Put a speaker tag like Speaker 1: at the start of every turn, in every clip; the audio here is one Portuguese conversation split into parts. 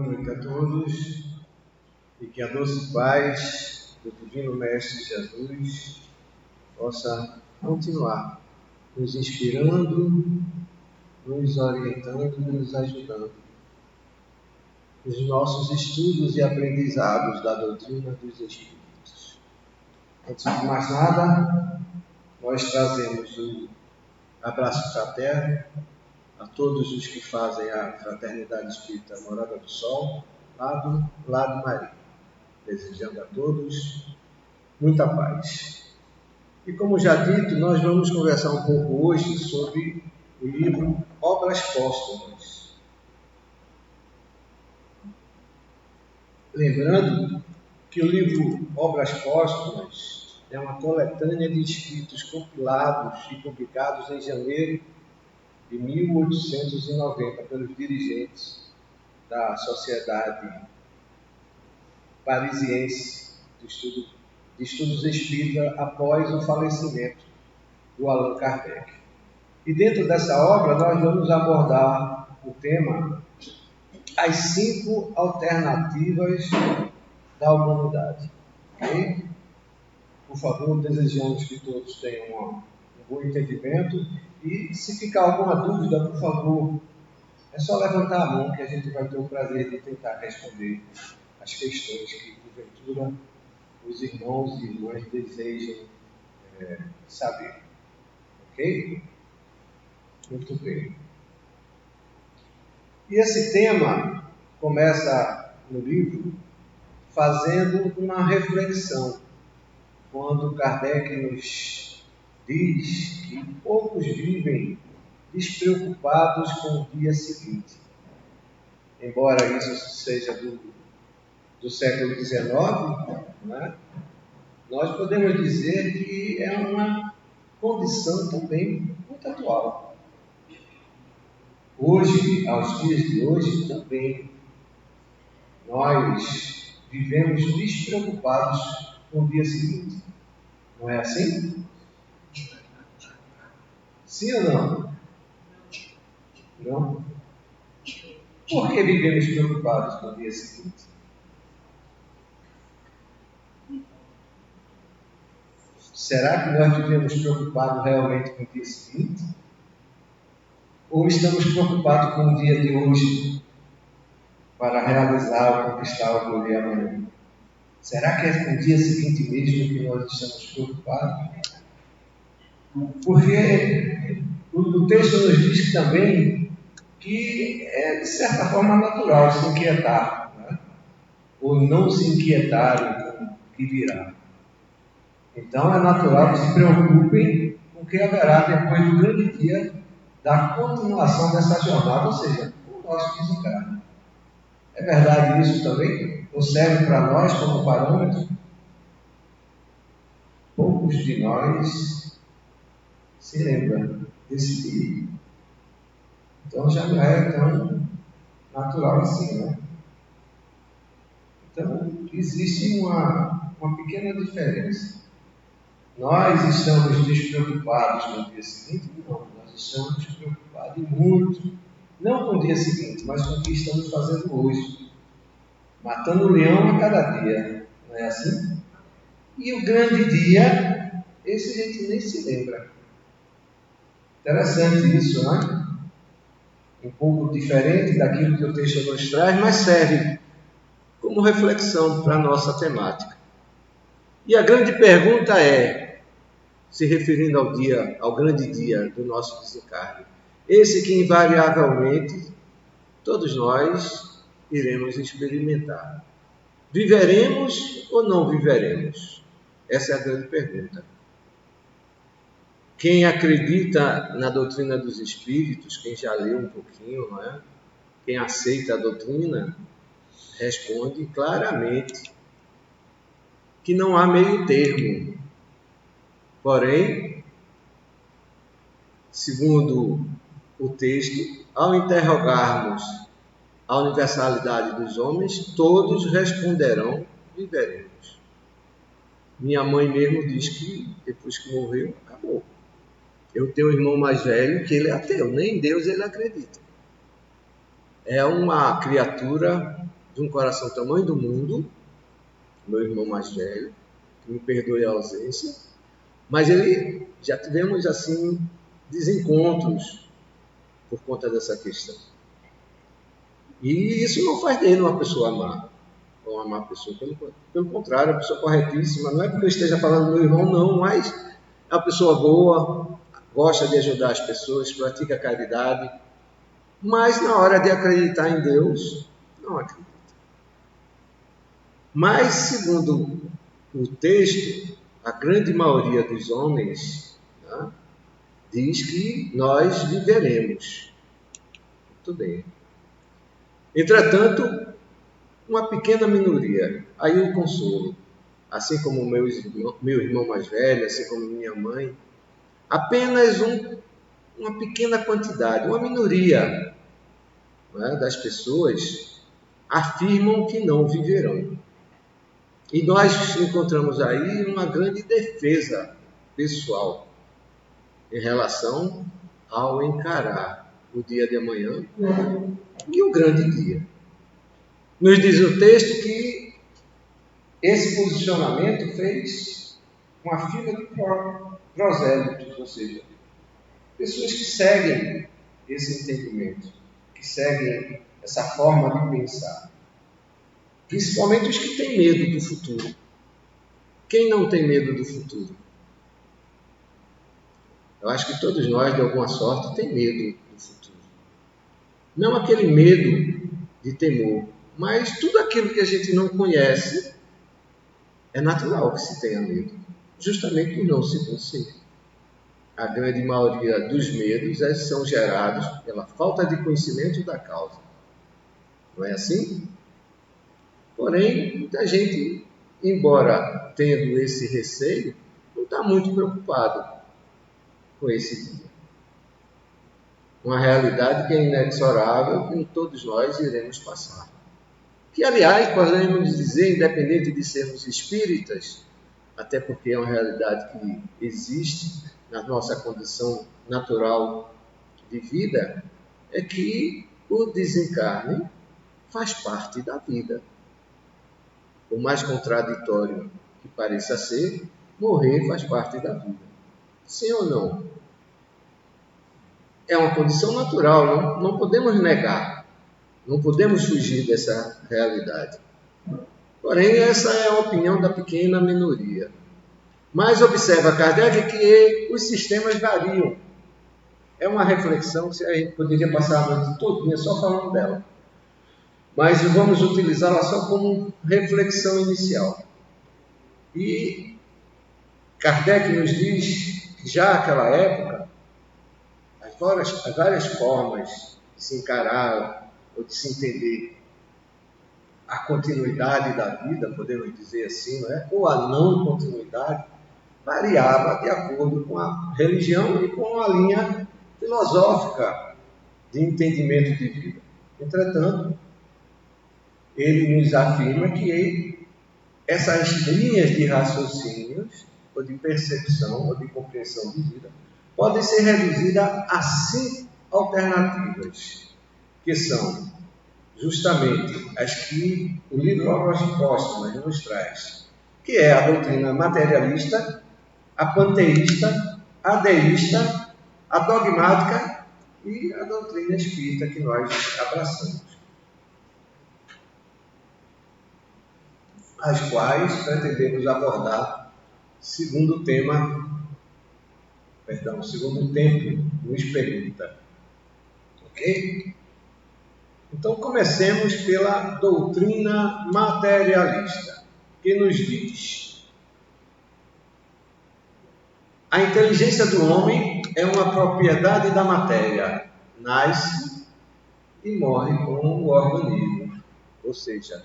Speaker 1: noite a todos e que a doce paz do Divino Mestre Jesus possa continuar nos inspirando, nos orientando e nos ajudando nos nossos estudos e aprendizados da doutrina dos Espíritos. Antes de mais nada, nós trazemos um abraço fraterno a todos os que fazem a Fraternidade Espírita Morada do Sol, Lado Maria, desejando a todos muita paz. E como já dito, nós vamos conversar um pouco hoje sobre o livro Obras Póstumas. Lembrando que o livro Obras Póstumas é uma coletânea de escritos compilados e publicados em janeiro de 1890 pelos dirigentes da Sociedade Parisiense de Estudos Espírita após o falecimento do Allan Kardec. E dentro dessa obra nós vamos abordar o tema As 5 Alternativas da Humanidade. Okay? Por favor, desejamos que todos tenham um bom entendimento e se ficar alguma dúvida, por favor, é só levantar a mão que a gente vai ter o prazer de tentar responder as questões que, porventura, os irmãos e irmãs desejam saber. Ok? Muito bem. E esse tema começa no livro fazendo uma reflexão, quando Kardec nos diz que poucos vivem despreocupados com o dia seguinte. Embora isso seja do século XIX, né? Nós podemos dizer que é uma condição também muito atual. Hoje, aos dias de hoje, também nós vivemos despreocupados com o dia seguinte. Não é assim? Sim ou não? Não? Por que vivemos preocupados com o dia seguinte? Será que nós vivemos preocupados realmente com o dia seguinte? Ou estamos preocupados com o dia de hoje para realizar ou conquistar o que amanhã? Será que é com o dia seguinte mesmo que nós estamos preocupados? Porque o texto nos diz também que é, de certa forma, natural se inquietar, né? Ou não se inquietarem com o que virá. Então, é natural que se preocupem com o que haverá depois do grande dia da continuação dessa jornada, ou seja, o nosso desencarne. É verdade isso também? Ou serve para nós como parâmetro? Poucos de nós se lembram desse dia. Então, já não é tão natural assim, né? Então, existe uma pequena diferença. Nós estamos despreocupados com o dia seguinte? Não, nós estamos preocupados muito, não com o dia seguinte, mas com o que estamos fazendo hoje. Matando o leão a cada dia, não é assim? E o grande dia, esse a gente nem se lembra. Interessante isso, não é? Um pouco diferente daquilo que o texto nos traz, mas serve como reflexão para a nossa temática. E a grande pergunta é, se referindo ao grande dia do nosso desencarne, esse que invariavelmente todos nós iremos experimentar. Viveremos ou não viveremos? Essa é a grande pergunta. Quem acredita na doutrina dos Espíritos, quem já leu um pouquinho, não é? Quem aceita a doutrina, responde claramente que não há meio termo. Porém, segundo o texto, ao interrogarmos a universalidade dos homens, todos responderão: viveremos. Minha mãe mesmo diz que depois que morreu, acabou. Eu tenho um irmão mais velho que ele é ateu, nem em Deus ele acredita. É uma criatura de um coração tamanho do mundo, meu irmão mais velho, que me perdoe a ausência, mas ele já tivemos assim desencontros por conta dessa questão. E isso não faz dele uma pessoa má, ou uma má pessoa. Pelo contrário, é uma pessoa corretíssima. Não é porque eu esteja falando do meu irmão, não, mas é uma pessoa boa, gosta de ajudar as pessoas, pratica caridade, mas na hora de acreditar em Deus, não acredita. Mas, segundo o texto, a grande maioria dos homens, né, diz que nós viveremos. Muito bem. Entretanto, uma pequena minoria, aí o consolo, assim como meu irmão mais velho, assim como minha mãe, apenas uma pequena quantidade, uma minoria, né, das pessoas afirmam que não viverão. E nós encontramos aí uma grande defesa pessoal em relação ao encarar o dia de amanhã e o grande dia. Nos diz o texto que esse posicionamento fez uma fila de prosélitos, ou seja, pessoas que seguem esse entendimento, que seguem essa forma de pensar. Principalmente os que têm medo do futuro. Quem não tem medo do futuro? Eu acho que todos nós, de alguma sorte, tem medo do futuro. Não aquele medo de temor, mas tudo aquilo que a gente não conhece, é natural que se tenha medo, justamente por não se conhecer. A grande maioria dos medos são gerados pela falta de conhecimento da causa. Não é assim? Porém, muita gente, embora tendo esse receio, não está muito preocupado com esse dia. Uma realidade que é inexorável, que todos nós iremos passar. Que, aliás, podemos dizer, independente de sermos espíritas, até porque é uma realidade que existe na nossa condição natural de vida, é que o desencarne faz parte da vida. Por mais contraditório que pareça ser, morrer faz parte da vida. Sim ou não? É uma condição natural, não podemos negar, não podemos fugir dessa realidade. Porém, essa é a opinião da pequena minoria. Mas observa Kardec que os sistemas variam. É uma reflexão que a gente poderia passar a noite toda só falando dela. Mas vamos utilizá-la só como reflexão inicial. E Kardec nos diz que já naquela época, as várias formas de se encarar ou de se entender a continuidade da vida, podemos dizer assim, não é? Ou a não continuidade, variava de acordo com a religião e com a linha filosófica de entendimento de vida. Entretanto, ele nos afirma que essas linhas de raciocínios, ou de percepção, ou de compreensão de vida, podem ser reduzidas a 5 alternativas, que são justamente as que o livro Obras Póstumas nos traz, que é a doutrina materialista, a panteísta, a deísta, a dogmática e a doutrina espírita que nós abraçamos, as quais pretendemos abordar segundo o tempo nos permita. Ok? Então comecemos pela doutrina materialista, que nos diz: a inteligência do homem é uma propriedade da matéria, nasce e morre com o organismo. Ou seja,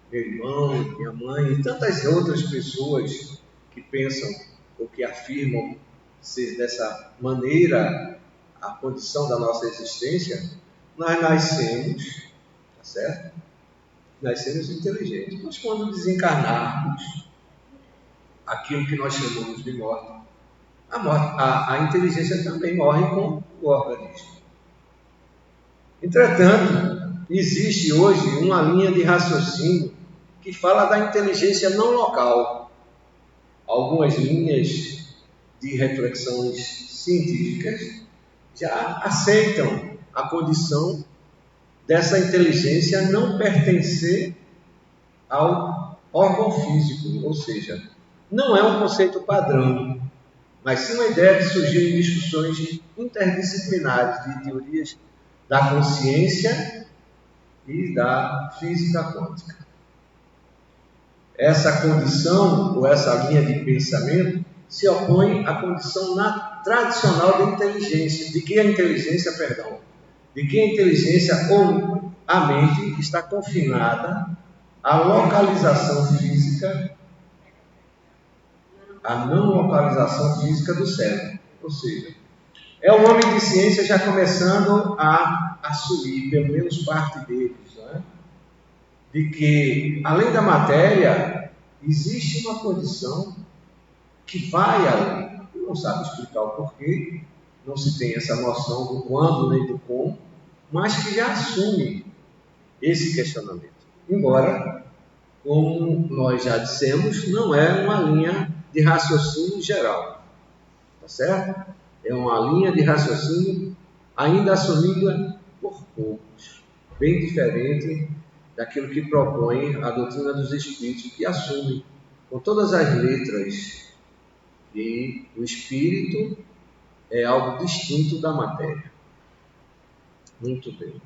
Speaker 1: meu irmão, minha mãe e tantas outras pessoas que pensam ou que afirmam ser dessa maneira a condição da nossa existência, nós nascemos, tá certo? Nascemos inteligentes. Mas quando desencarnarmos, aquilo que nós chamamos de morte, a inteligência também morre com o organismo. Entretanto, existe hoje uma linha de raciocínio que fala da inteligência não local. Algumas linhas de reflexões científicas já aceitam a condição dessa inteligência não pertencer ao órgão físico, ou seja, não é um conceito padrão, mas sim uma ideia que surgiu em discussões interdisciplinares de teorias da consciência e da física quântica. Essa condição, ou essa linha de pensamento, se opõe à condição tradicional de inteligência. De que a inteligência ou a mente está confinada à localização física, à não localização física do cérebro. Ou seja, é o homem de ciência já começando a assumir, pelo menos parte deles, né? De que, além da matéria, existe uma condição que vai além. Não sabe explicar o porquê, não se tem essa noção do quando nem do como, mas que já assume esse questionamento. Embora, como nós já dissemos, não é uma linha de raciocínio geral, tá certo? É uma linha de raciocínio ainda assumida por poucos, bem diferente daquilo que propõe a doutrina dos Espíritos, que assume com todas as letras que o Espírito é algo distinto da matéria. Muito bem.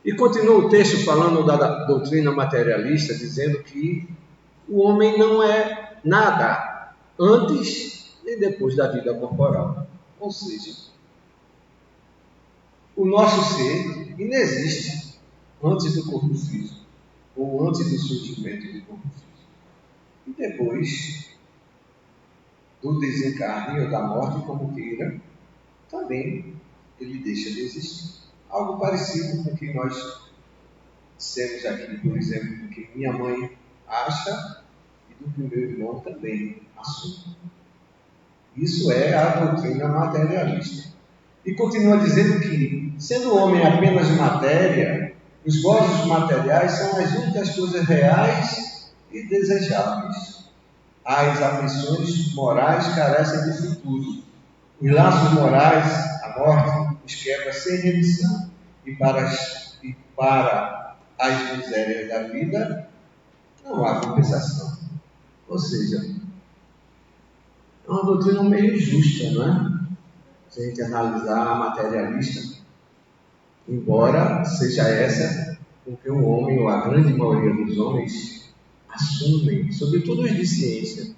Speaker 1: E continua o texto falando da doutrina materialista, dizendo que o homem não é nada antes nem depois da vida corporal. Ou seja, o nosso ser inexiste antes do corpo físico, ou antes do surgimento do corpo físico. E depois do desencarne ou da morte, como queira, também ele deixa de existir. Algo parecido com o que nós dissemos aqui, por exemplo, que minha mãe acha e do que o meu irmão também assume. Isso é a doutrina materialista. E continua dizendo que, sendo o homem apenas matéria, os gozos materiais são as únicas coisas reais e desejáveis. As aflições morais carecem de futuro. Os laços morais, a morte, os quebra sem remissão. E para as misérias da vida, não há compensação. Ou seja, é uma doutrina meio injusta, não é? Se a gente analisar a materialista, embora seja essa com que o homem, ou a grande maioria dos homens, assumem, sobretudo os de ciência,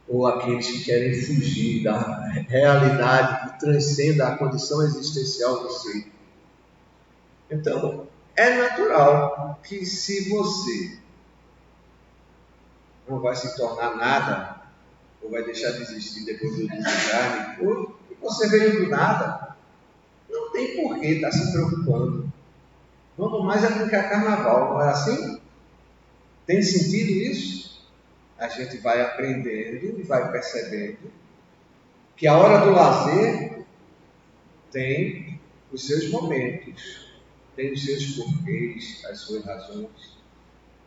Speaker 1: ou aqueles que querem fugir da realidade que transcenda a condição existencial do ser. Então, é natural que, se você não vai se tornar nada, ou vai deixar de existir depois do desencarne, ou que você veio do nada, não tem por que estar se preocupando. Vamos mais é brincar carnaval, não é assim? Tem sentido isso? A gente vai aprendendo e vai percebendo que a hora do lazer tem os seus momentos, tem os seus porquês, as suas razões.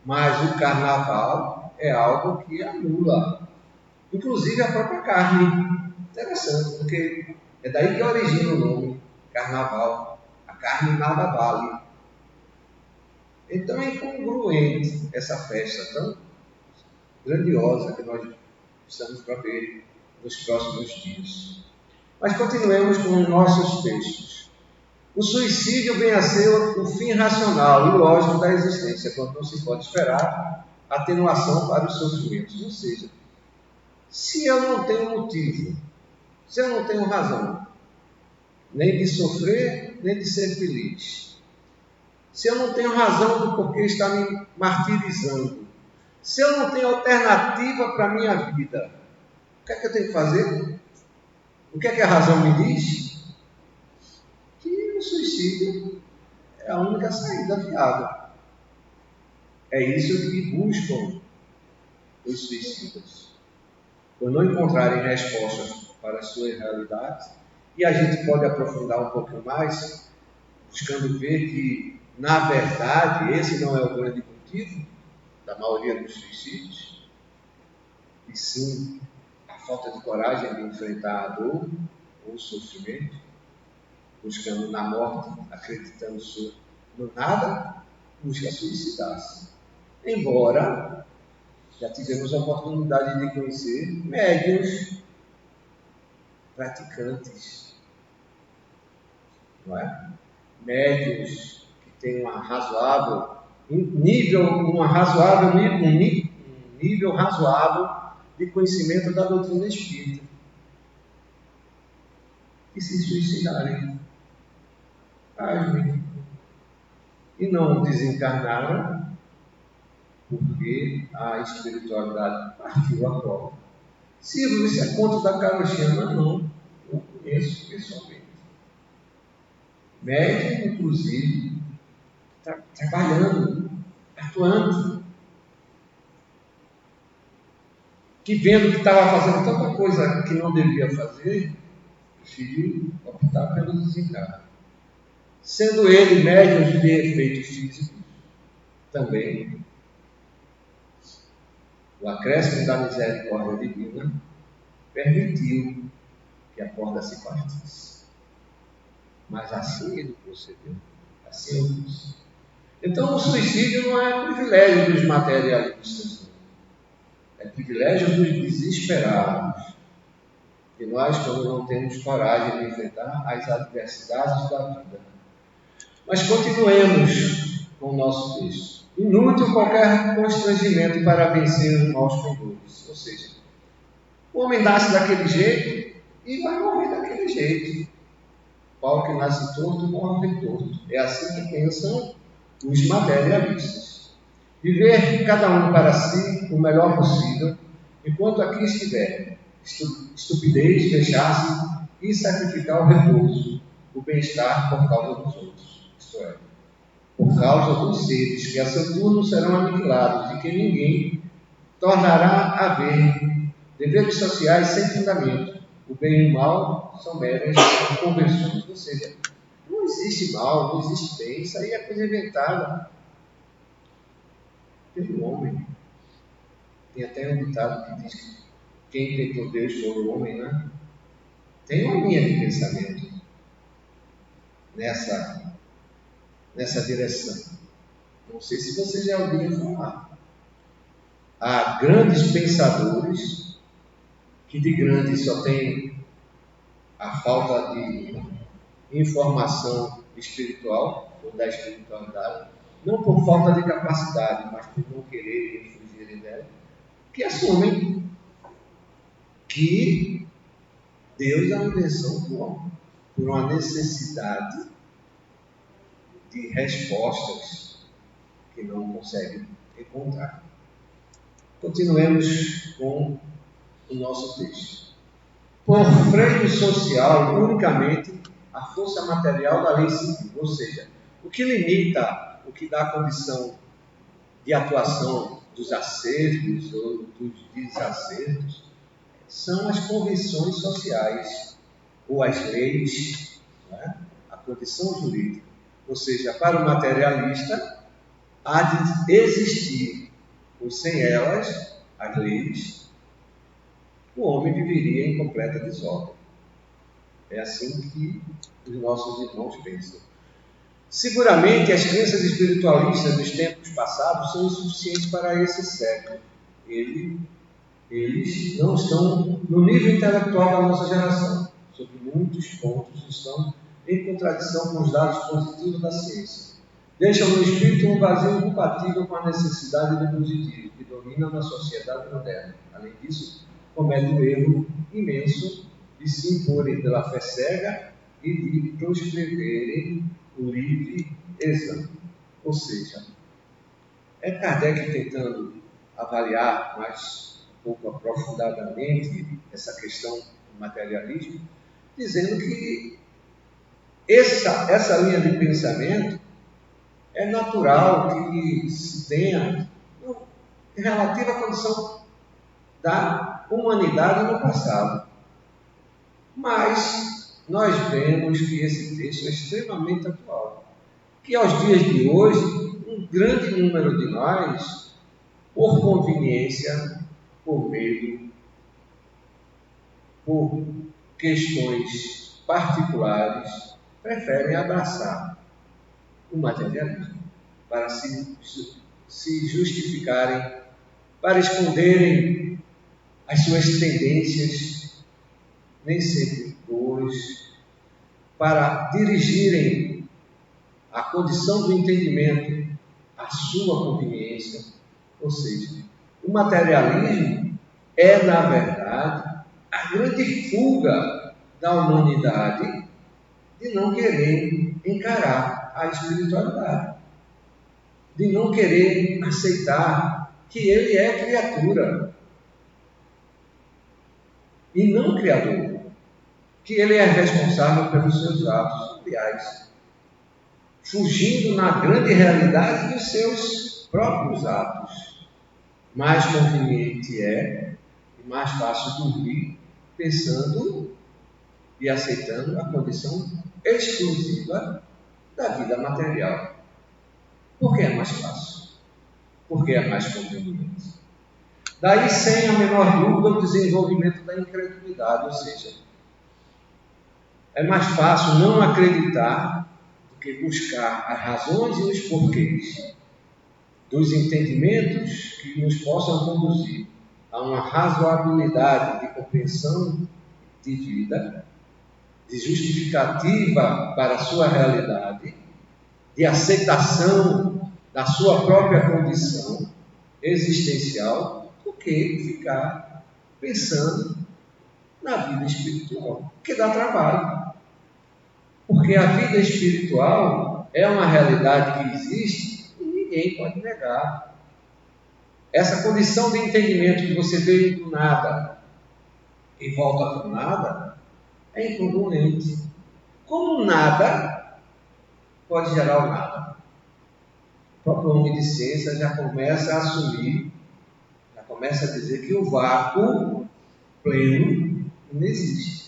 Speaker 1: Mas o carnaval é algo que anula, inclusive a própria carne. Interessante, porque é daí que origina o nome, carnaval. A carne nada vale. Então é incongruente essa festa tão grandiosa que nós estamos para ver nos próximos dias. Mas continuemos com os nossos textos. O suicídio vem a ser o fim racional e lógico da existência, quando não se pode esperar atenuação para os sofrimentos. Ou seja, se eu não tenho motivo, se eu não tenho razão, nem de sofrer, nem de ser feliz, se eu não tenho razão do porquê está me martirizando, se eu não tenho alternativa para a minha vida, o que é que eu tenho que fazer? O que é que a razão me diz? Que o suicídio é a única saída viável. É isso que buscam os suicidas. Por não encontrarem respostas para as suas realidades, e a gente pode aprofundar um pouco mais, buscando ver que Na verdade, esse não é o grande motivo da maioria dos suicídios, e sim a falta de coragem de enfrentar a dor ou o sofrimento, buscando na morte, acreditando no nada, busca suicidar-se. Embora já tivemos a oportunidade de conhecer médiuns praticantes, não é? Médiuns que têm um nível razoável de conhecimento da doutrina espírita, e se suicidarem. E não desencarnaram porque a espiritualidade partiu a prova. Se isso é conto da carochinha, mas não, eu conheço pessoalmente. Médium, inclusive, trabalhando, atuando, que vendo que estava fazendo tanta coisa que não devia fazer, preferiu optar pelo desencargo. Sendo ele médium de efeitos físicos, também o acréscimo da misericórdia divina permitiu que a corda se partisse. Mas assim ele procedeu. Assim eu disse. Então o suicídio não é privilégio dos materialistas, é privilégio dos desesperados. E nós, quando não temos coragem de enfrentar as adversidades da vida. Mas continuemos com o nosso texto. Inútil qualquer constrangimento para vencer os maus pendores. Ou seja, o homem nasce daquele jeito e vai morrer daquele jeito. Pau que nasce torto, morre torto. É assim que pensam os materialistas. Viver cada um para si o melhor possível, enquanto aqui estiver. Estupidez, deixar-se e sacrificar o repouso, o bem-estar por causa dos outros. Isto é, por causa dos seres que a seu turno serão aniquilados e que ninguém tornará a ver. Deveres sociais sem fundamento. O bem e o mal são meras convenções. Ou seja, não existe mal, não existe bem. Isso aí é coisa inventada pelo homem. Tem até um ditado que diz que quem inventou Deus foi o homem, né? Tem uma linha de pensamento nessa direção. Não sei se você já ouviu falar. Há grandes pensadores que de grande só tem a falta de informação espiritual, ou da espiritualidade, não por falta de capacidade, mas por não querer fugirem dela, que assumem que Deus é uma invenção do homem, por uma necessidade de respostas que não conseguem encontrar. Continuemos com o nosso texto. Por freio social, unicamente a força material da lei civil, ou seja, o que limita, o que dá a condição de atuação dos acertos ou dos desacertos, são as convenções sociais, ou as leis, né? A condição jurídica. Ou seja, para o materialista, há de existir, ou sem elas, as leis, o homem viveria em completa desordem. É assim que os nossos irmãos pensam. Seguramente, as crenças espiritualistas dos tempos passados são insuficientes para esse século. Eles não estão no nível intelectual da nossa geração. Sobre muitos pontos estão em contradição com os dados positivos da ciência. Deixam no espírito um vazio incompatível com a necessidade do positivo que domina na sociedade moderna. Além disso, comete um erro imenso de se imporem pela fé cega e de proscreverem o livre exame. Ou seja, é Kardec tentando avaliar mais um pouco aprofundadamente essa questão do materialismo, dizendo que essa linha de pensamento é natural que se tenha relativa à condição da humanidade no passado. Mas nós vemos que esse texto é extremamente atual, que aos dias de hoje, um grande número de nós, por conveniência, por medo, por questões particulares, preferem abraçar o materialismo para se justificarem, para esconderem as suas tendências, nem sempre boas, para dirigirem a condição do entendimento à sua conveniência. Ou seja, o materialismo é, na verdade, a grande fuga da humanidade de não querer encarar a espiritualidade, de não querer aceitar que ele é criatura e não criador, que ele é responsável pelos seus atos. Aliás, fugindo na grande realidade dos seus próprios atos. Mais conveniente é e mais fácil dormir pensando e aceitando a condição exclusiva da vida material. Por que é mais fácil? Porque é mais conveniente. Daí, sem a menor dúvida, o desenvolvimento da incredulidade, ou seja, é mais fácil não acreditar do que buscar as razões e os porquês dos entendimentos que nos possam conduzir a uma razoabilidade de compreensão de vida, de justificativa para a sua realidade, de aceitação da sua própria condição existencial, do que ficar pensando na vida espiritual, que dá trabalho. Porque a vida espiritual é uma realidade que existe e ninguém pode negar. Essa condição de entendimento que você veio do nada e volta para o nada é incongruente. Como nada pode gerar o nada? O próprio homem de ciência já começa a assumir, já começa a dizer que o vácuo pleno não existe.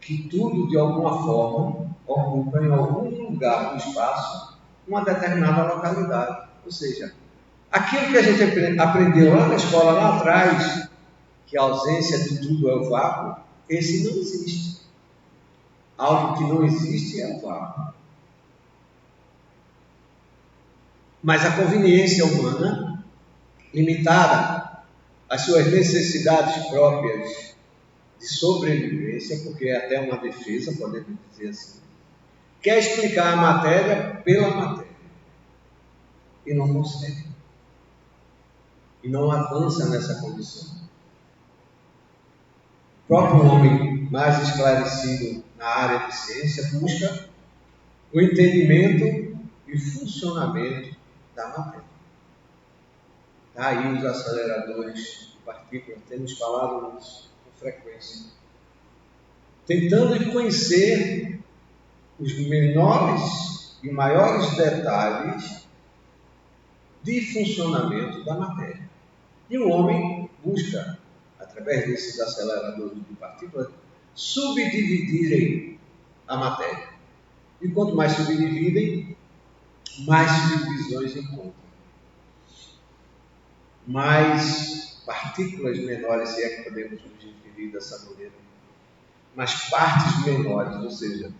Speaker 1: Que tudo, de alguma forma, ocupa em algum lugar do espaço uma determinada localidade. Ou seja, aquilo que a gente aprendeu lá na escola, lá atrás, que a ausência de tudo é o vácuo, esse não existe. Algo que não existe é o vácuo. Mas a conveniência humana, limitada às suas necessidades próprias de sobrevivência, porque é até uma defesa, podemos dizer assim, quer explicar a matéria pela matéria e não consegue. E não avança nessa condição. O próprio homem mais esclarecido na área de ciência busca o entendimento e o funcionamento da matéria. Daí os aceleradores de partículas, temos falado nisso com frequência. Tentando conhecer os menores e maiores detalhes de funcionamento da matéria. E o homem busca, através desses aceleradores de partículas, subdividirem a matéria. E quanto mais subdividem, mais subdivisões encontram. Mais partículas menores, se é que podemos nos referir dessa maneira. Mais partes menores, ou seja,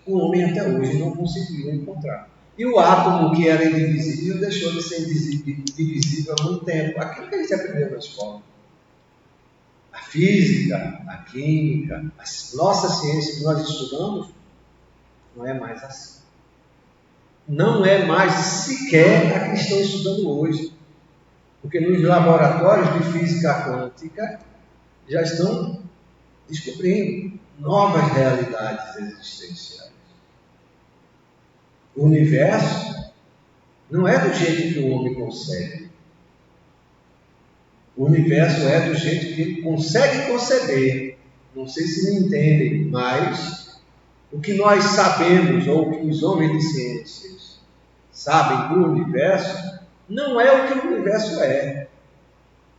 Speaker 1: o homem até hoje não conseguiu encontrar. E o átomo, que era indivisível, deixou de ser divisível há muito tempo. Aquilo que a gente aprendeu na escola. A física, a química, a nossa ciência que nós estudamos, não é mais assim. Não é mais sequer a que estão estudando hoje. Porque nos laboratórios de física quântica já estão descobrindo novas realidades existenciais. O universo não é do jeito que o homem consegue. O universo é do jeito que ele consegue conceber. Não sei se me entendem, mas o que nós sabemos, ou o que os homens de ciências sabem do universo, não é o que o universo é.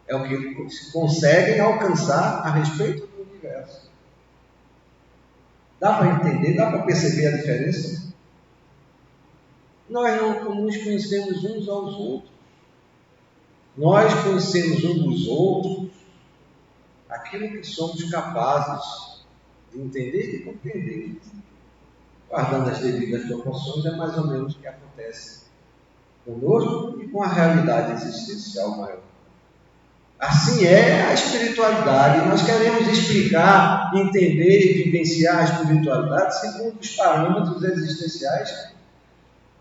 Speaker 1: É o que eles conseguem alcançar a respeito do universo. Dá para entender? Dá para perceber a diferença? nós não nos conhecemos uns aos outros. Nós conhecemos uns dos outros aquilo que somos capazes de entender e de compreender. Guardando as devidas proporções, é mais ou menos o que acontece conosco e com a realidade existencial maior. Assim é a espiritualidade. Nós queremos explicar, entender e vivenciar a espiritualidade segundo os parâmetros existenciais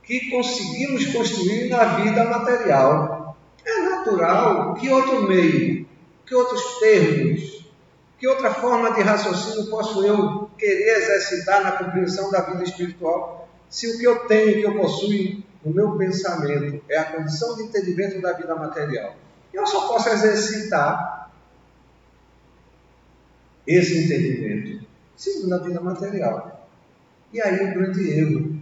Speaker 1: que conseguimos construir na vida material. É natural que outro meio, que outros termos, que outra forma de raciocínio posso eu querer exercitar na compreensão da vida espiritual, se o que eu tenho, o que eu possuo no meu pensamento é a condição de entendimento da vida material. Eu só posso exercitar esse entendimento segundo a vida material. E aí o grande erro.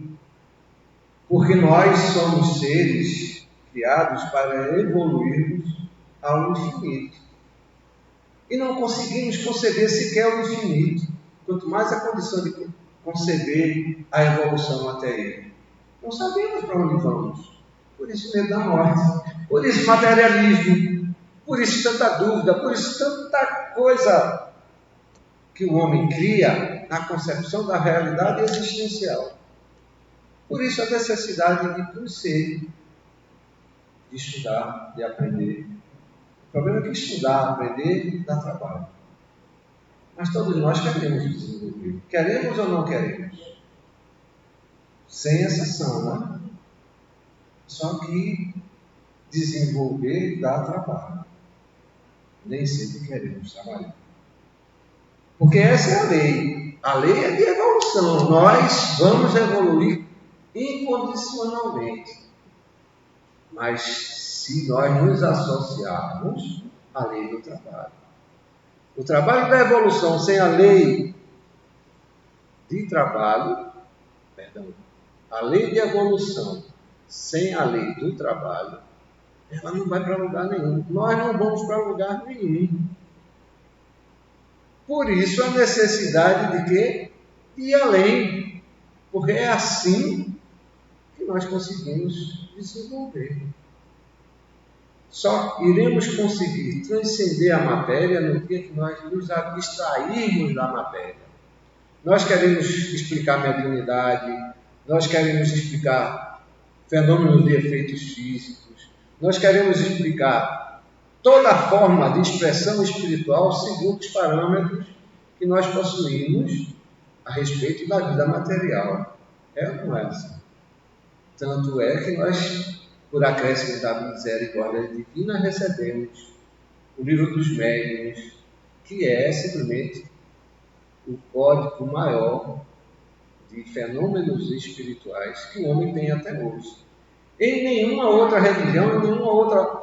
Speaker 1: Porque nós somos seres criados para evoluirmos ao infinito. E não conseguimos conceber sequer o infinito, quanto mais a condição de conceber a evolução até ele. Não sabemos para onde vamos. Por isso medo da morte, por isso materialismo, por isso tanta dúvida, por isso tanta coisa que o homem cria na concepção da realidade existencial. Por isso a necessidade de conhecer, de estudar, de aprender. O problema é que estudar, aprender, dá trabalho. Mas todos nós queremos desenvolver. Queremos ou não queremos? Sem exceção, né? Só que desenvolver dá trabalho. Nem sempre queremos trabalhar. Porque essa é a lei. A lei é de evolução. Nós vamos evoluir incondicionalmente. Mas se nós nos associarmos à lei do trabalho. O trabalho da evolução sem a lei de trabalho, a lei de evolução sem a lei do trabalho, ela não vai para lugar nenhum. Nós não vamos para lugar nenhum. Por isso a necessidade de quê? De ir além. Porque é assim que nós conseguimos desenvolver. Só iremos conseguir transcender a matéria no dia que nós nos abstrairmos da matéria. Nós queremos explicar mediunidade, nós queremos explicar fenômenos de efeitos físicos, nós queremos explicar toda a forma de expressão espiritual segundo os parâmetros que nós possuímos a respeito da vida material. É ou não é assim? Tanto é que nós, por acréscimo da misericórdia divina, recebemos o livro dos médiuns, que é simplesmente o código maior de fenômenos espirituais que o homem tem até hoje. Em nenhuma outra religião, em nenhuma outra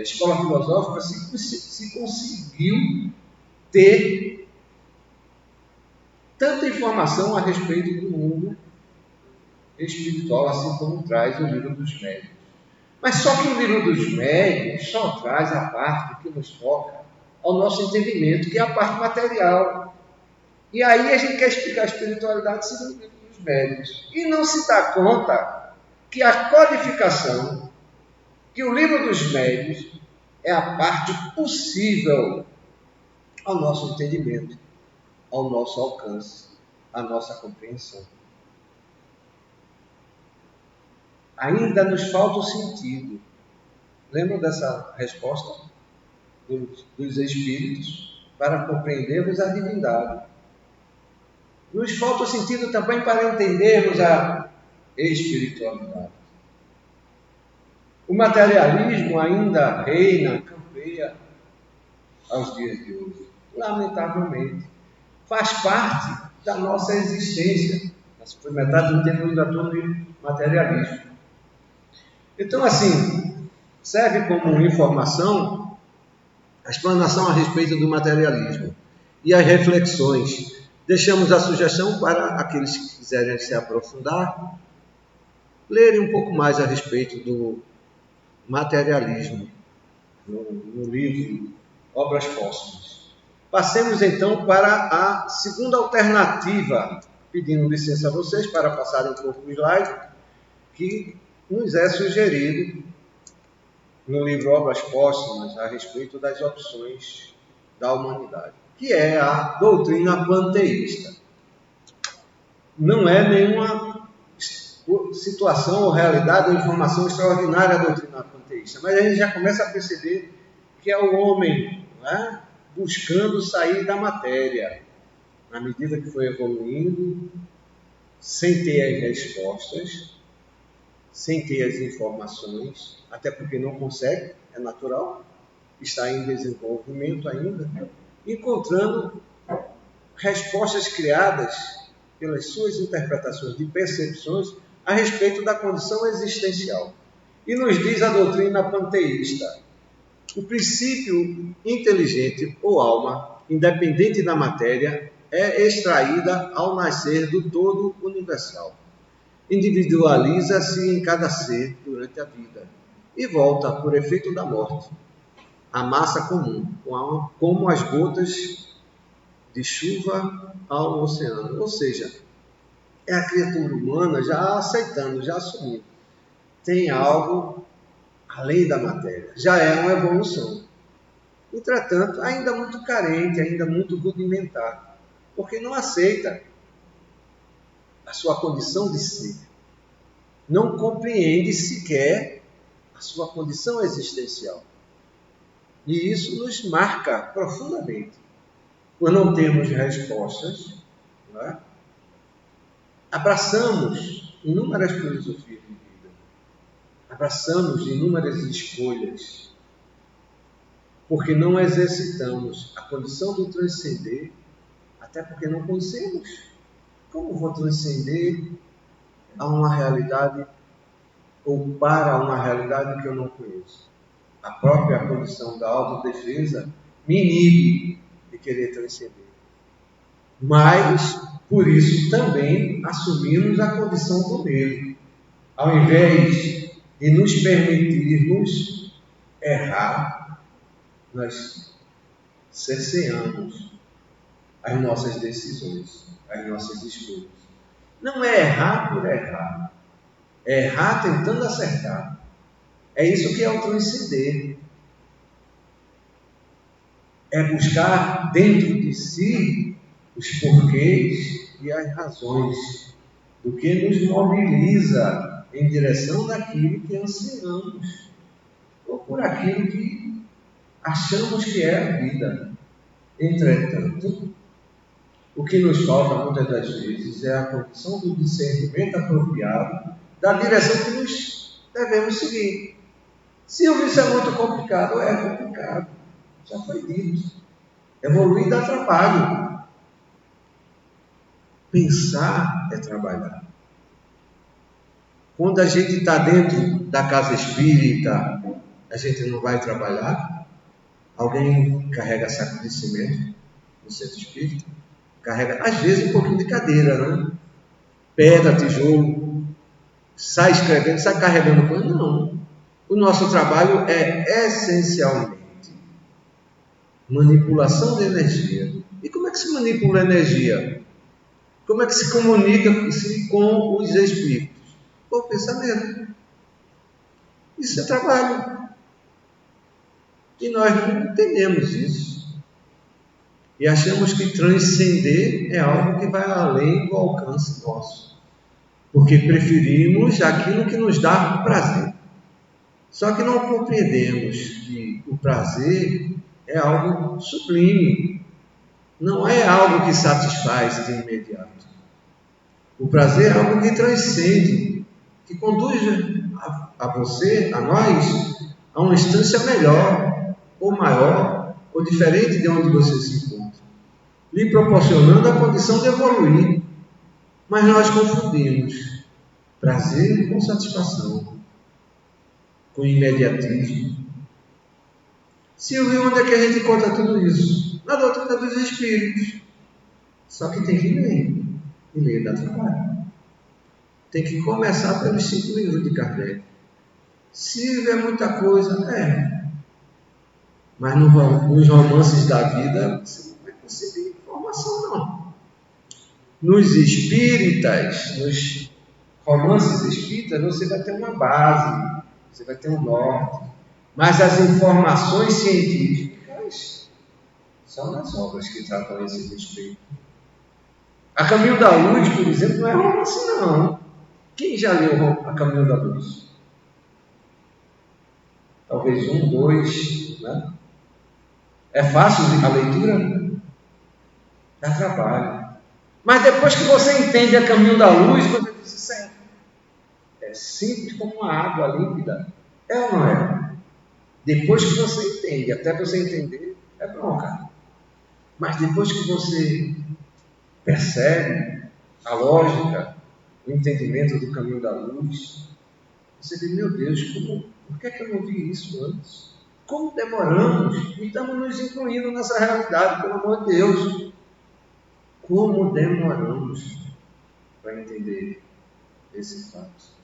Speaker 1: escola filosófica se conseguiu ter tanta informação a respeito do mundo espiritual, assim como traz o livro dos médiuns. Mas só que o livro dos médiuns só traz a parte que nos toca ao nosso entendimento, que é a parte material. E aí a gente quer explicar a espiritualidade segundo o livro dos médiuns. E não se dá conta que a codificação, que o livro dos médiuns é a parte possível ao nosso entendimento, ao nosso alcance, à nossa compreensão. Ainda nos falta o sentido. Lembram dessa resposta dos Espíritos para compreendermos a divindade? Nos falta o sentido também para entendermos a espiritualidade. O materialismo ainda reina, campeia aos dias de hoje. Lamentavelmente. Faz parte da nossa existência. Na segunda metade do tempo ainda todo de materialismo. Então, assim, serve como informação a explanação a respeito do materialismo e as reflexões. Deixamos a sugestão para aqueles que quiserem se aprofundar, lerem um pouco mais a respeito do materialismo no livro Obras Póstumas. Passemos então para a segunda alternativa, pedindo licença a vocês para passarem um pouco o slide. que nos é sugerido no livro Obras Póstumas a respeito das opções da humanidade, que é a doutrina panteísta. Não é nenhuma situação ou realidade ou informação extraordinária a doutrina panteísta, mas a gente já começa a perceber que é o homem, né, buscando sair da matéria, na medida que foi evoluindo, sem ter as respostas, sem ter as informações, até porque não consegue, é natural, está em desenvolvimento ainda, encontrando respostas criadas pelas suas interpretações de percepções a respeito da condição existencial. E nos diz a doutrina panteísta: o princípio inteligente ou alma, independente da matéria, é extraída ao nascer do todo universal. Individualiza-se em cada ser durante a vida e volta, por efeito da morte, à massa comum, como as gotas de chuva ao oceano. Ou seja, é a criatura humana já aceitando, já assumindo. Tem algo além da matéria. Já é uma evolução. Entretanto, ainda muito carente, ainda muito rudimentar, porque não aceita a sua condição de ser. Não compreende sequer a sua condição existencial. E isso nos marca profundamente. Por não termos respostas, não é? Abraçamos inúmeras filosofias de vida, abraçamos inúmeras escolhas, porque não exercitamos a condição do transcender, até porque não conhecemos. Como vou transcender a uma realidade ou para uma realidade que eu não conheço? A própria condição da autodefesa me inibe de querer transcender. Mas, por isso, também assumimos a condição do medo. Ao invés de nos permitirmos errar, nós cerceamos as nossas decisões, as nossas escolhas. Não é errar por errar, é errar tentando acertar. É isso que é o transcender. É buscar dentro de si os porquês e as razões do que nos mobiliza em direção daquilo que ansiamos ou por aquilo que achamos que é a vida. Entretanto, o que nos falta muitas das vezes é a condição do discernimento apropriado da direção que nós devemos seguir. Silvio, isso é muito complicado. É complicado, já foi dito. Evoluir dá trabalho. Pensar é trabalhar. Quando a gente está dentro da casa espírita, a gente não vai trabalhar. Alguém carrega saco de cimento no centro espírita, carrega às vezes um pouquinho de cadeira, né? Pedra, tijolo, sai escrevendo, sai carregando coisa. Não. O nosso trabalho é essencialmente manipulação de energia. E como é que se manipula a energia? Como é que se comunica com os espíritos? Por pensamento. Isso é trabalho. E nós não entendemos isso. E achamos que transcender é algo que vai além do alcance nosso. Porque preferimos aquilo que nos dá prazer. Só que não compreendemos que o prazer é algo sublime. Não é algo que satisfaz de imediato. O prazer é algo que transcende, que conduz a você, a nós, a uma instância melhor, ou maior, ou diferente de onde você se encontra, lhe proporcionando a condição de evoluir. Mas nós confundimos prazer com satisfação, com imediatismo. Silvio, onde é que a gente encontra tudo isso? Na doutrina dos Espíritos. Só que tem que ler. E ler dá trabalho. Tem que começar pelos 5 livros de Kardec. Silvio, é muita coisa. Mas nos romances da vida, você não vai conseguir informação, não. Nos espíritas, nos romances espíritas, você vai ter uma base, você vai ter um norte. Mas as informações científicas são nas obras que tratam a esse respeito. A Caminho da Luz, por exemplo, não é romance, não. Quem já leu A Caminho da Luz? Talvez 1, 2, né? É fácil a leitura? Dá trabalho. Mas depois que você entende A Caminho da Luz, você diz, certo. É simples como uma água límpida. É ou não é? Depois que você entende, até você entender, é bronca. Mas depois que você percebe a lógica, o entendimento do caminho da luz, você diz, meu Deus, por que eu não vi isso antes? Como demoramos? E estamos nos incluindo nessa realidade, pelo amor de Deus. Como demoramos para entender esse fato?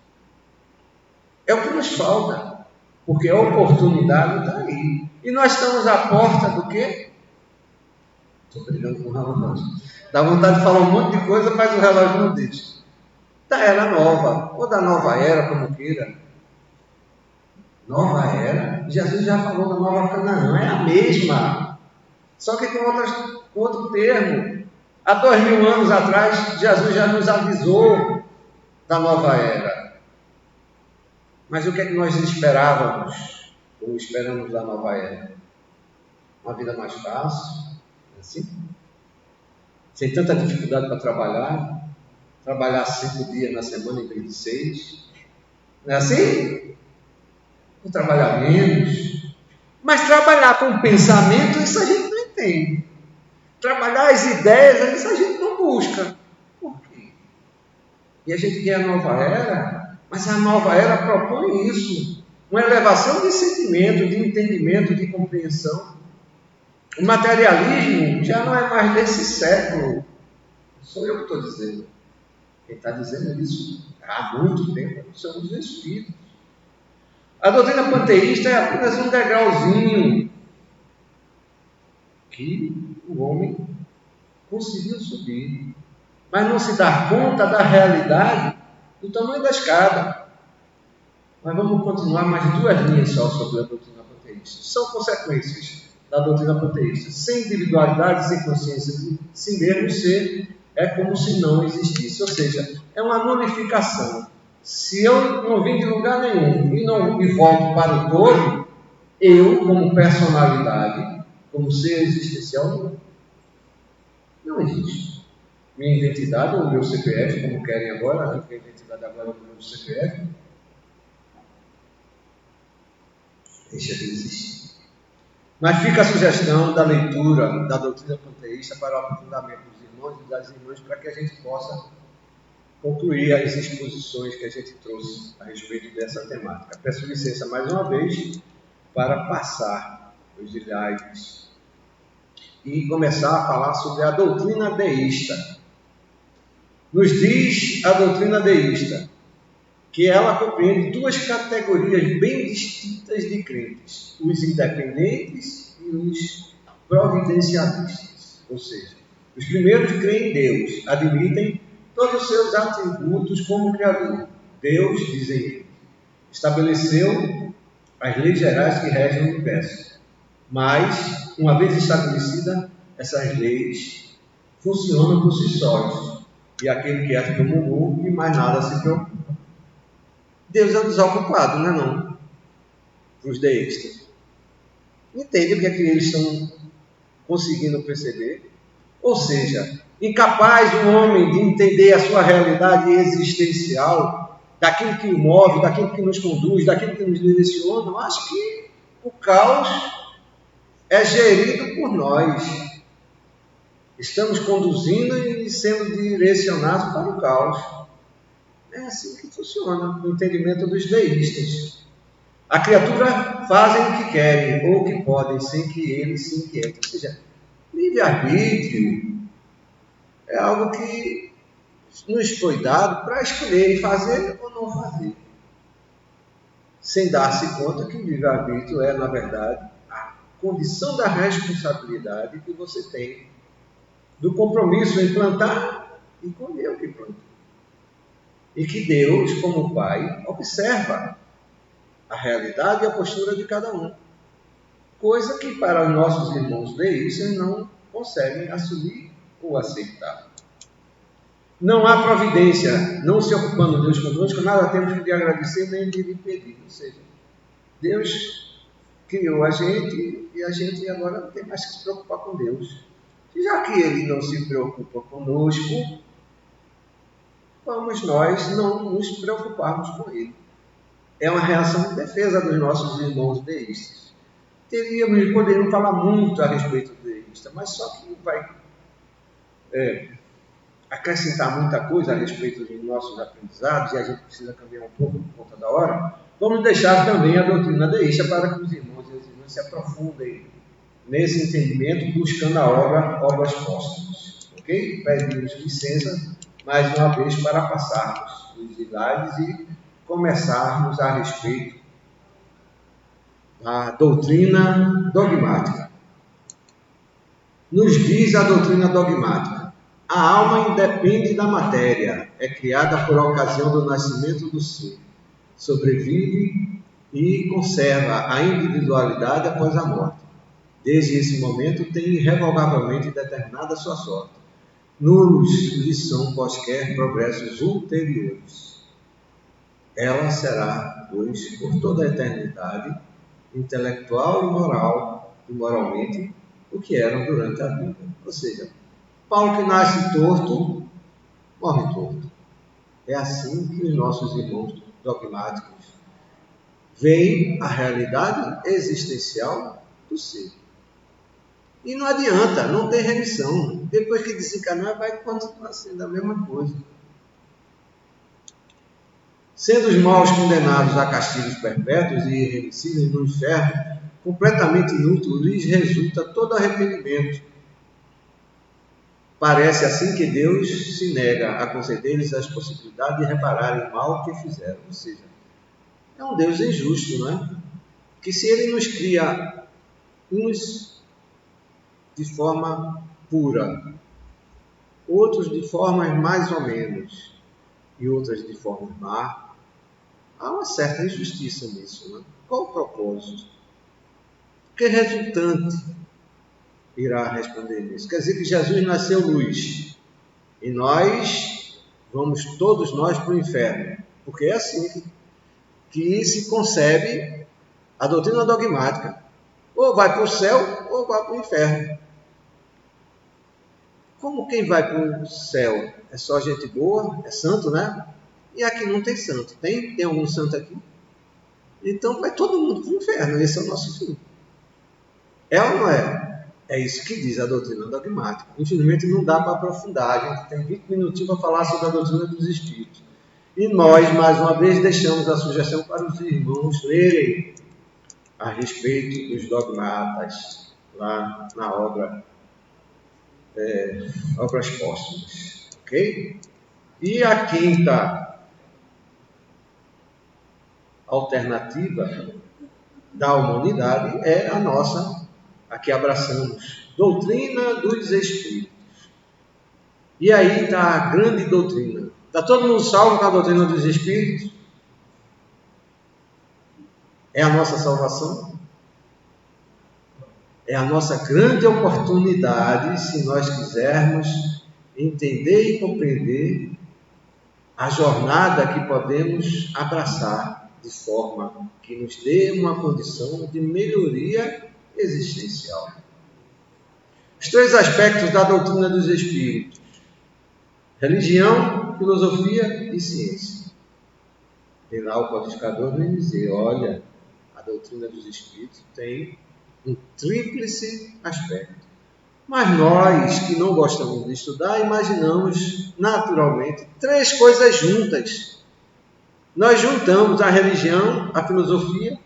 Speaker 1: É o que nos falta, porque a oportunidade está aí. E nós estamos à porta do quê? Estou brigando com o relógio. Dá vontade de falar um monte de coisa, mas o relógio não deixa. Da era nova, ou da nova era, como queira. Nova era, Jesus já falou da nova Canaã, é a mesma. Só que com outro termo. Há 2000 anos atrás, Jesus já nos avisou da nova era. Mas o que é que nós esperávamos, ou esperamos da nova era? Uma vida mais fácil, assim? Sem tanta dificuldade para trabalhar 5 dias na semana em vez de 6. Não é assim? Ou trabalhar menos. Mas trabalhar com pensamento, isso a gente não entende. Trabalhar as ideias, isso a gente não busca. Por quê? E a gente quer a nova era, mas a nova era propõe isso. Uma elevação de sentimento, de entendimento, de compreensão. O materialismo já não é mais desse século. Sou eu que estou dizendo. Quem está dizendo isso há muito tempo são os Espíritos. A doutrina panteísta é apenas um degrauzinho que o homem conseguiu subir, mas não se dá conta da realidade do tamanho da escada. Mas vamos continuar mais 2 linhas só sobre a doutrina panteísta. São consequências da doutrina panteísta. Sem individualidade, sem consciência de si mesmo, ser é como se não existisse. Ou seja, é uma nulificação. Se eu não vim de lugar nenhum e volto para o todo, eu, como personalidade, como ser existencial, não existe. Minha identidade, ou o meu CPF, como querem agora, né? Porque a identidade agora é o meu CPF, deixa de existir. Mas fica a sugestão da leitura da doutrina panteísta para o aprofundamento dos irmãos e das irmãs, para que a gente possa concluir as exposições que a gente trouxe a respeito dessa temática. Peço licença mais uma vez para passar os slides e começar a falar sobre a doutrina deísta. Nos diz a doutrina deísta que ela compreende 2 categorias bem distintas de crentes: os independentes e os providencialistas. Ou seja, os primeiros creem em Deus, admitem todos os seus atributos como Criador. Deus, dizem eles, estabeleceu as leis gerais que regem o universo. Mas, uma vez estabelecida, essas leis funcionam por si sós. E aquele que as promulgou e mais nada se preocupa. Deus é um desocupado, não é não? Para os deístas. Entende o que é que eles estão conseguindo perceber? Ou seja, incapaz o homem de entender a sua realidade existencial, daquilo que o move, daquilo que nos conduz, daquilo que nos direciona. Eu acho que o caos é gerido por nós. Estamos conduzindo e sendo direcionados para o caos. É assim que funciona o entendimento dos deístas. A criatura fazem o que querem ou o que podem, sem que eles se inquietem. Ou seja, livre-arbítrio é algo que nos foi dado para escolher fazer ou não fazer. Sem dar-se conta que o livre-arbítrio é, na verdade, a condição da responsabilidade que você tem do compromisso em plantar e colher o que plantou. E que Deus, como Pai, observa a realidade e a postura de cada um. Coisa que para os nossos irmãos deístas não conseguem assumir ou aceitar. Não há providência, não se ocupando Deus conosco, nada temos que lhe agradecer nem de lhe pedir. Ou seja, Deus criou a gente e a gente agora não tem mais que se preocupar com Deus. E já que Ele não se preocupa conosco, vamos nós não nos preocuparmos com Ele. É uma reação de defesa dos nossos irmãos deístas. Poderíamos falar muito a respeito do deísta, mas só que não vai acrescentar muita coisa a respeito dos nossos aprendizados, e a gente precisa caminhar um pouco por conta da hora. Vamos deixar também a doutrina deísta para que os irmãos e as irmãs se aprofundem nesse entendimento, buscando a obras póstumas. Ok? Pedimos licença mais uma vez para passarmos os slides e começarmos a respeito da doutrina dogmática. Nos diz a doutrina dogmática: a alma independe da matéria, é criada por ocasião do nascimento do ser, sobrevive e conserva a individualidade após a morte. Desde esse momento tem irrevogavelmente determinada sua sorte. Nulos lhe são quaisquer progressos ulteriores. Ela será, pois, por toda a eternidade, intelectual e moralmente, o que eram durante a vida. Ou seja, Paulo que nasce torto, morre torto. É assim que os nossos irmãos dogmáticos veem a realidade existencial do ser. E não adianta, não tem remissão. Depois que desencarnar, vai continuar sendo a mesma coisa. Sendo os maus condenados a castigos perpétuos e irremissíveis no inferno, completamente inútil lhes resulta todo arrependimento. Parece assim que Deus se nega a conceder-lhes as possibilidades de repararem o mal que fizeram. Ou seja, é um Deus injusto, não é? Que se Ele nos cria uns de forma pura, outros de formas mais ou menos, e outras de forma má, há uma certa injustiça nisso, não é? Qual o propósito? Que resultante irá responder nisso? Quer dizer que Jesus nasceu luz e nós vamos todos nós para o inferno, porque é assim que se concebe a doutrina dogmática. Ou vai para o céu ou vai para o inferno. Como quem vai para o céu é só gente boa, é santo, né? E aqui não tem santo. Tem algum santo aqui? Então vai todo mundo para o inferno. Esse é o nosso fim. É ou não é? É isso que diz a doutrina dogmática. Infelizmente não dá para aprofundar. A gente tem 20 minutinhos para falar sobre a doutrina dos espíritos. E nós, mais uma vez, deixamos a sugestão para os irmãos lerem a respeito dos dogmatas lá na obras póstumas. Ok? E a quinta alternativa da humanidade é a nossa, a que abraçamos, doutrina dos espíritos. E aí está a grande doutrina. Está todo mundo salvo com a doutrina dos espíritos? É a nossa salvação? É a nossa grande oportunidade, se nós quisermos entender e compreender a jornada que podemos abraçar de forma que nos dê uma condição de melhoria existencial. Os três aspectos da doutrina dos espíritos: religião, filosofia e ciência. E lá o codificador vem dizer: olha, a doutrina dos espíritos tem um tríplice aspecto. Mas nós, que não gostamos de estudar, imaginamos naturalmente três coisas juntas. Nós juntamos a religião, a filosofia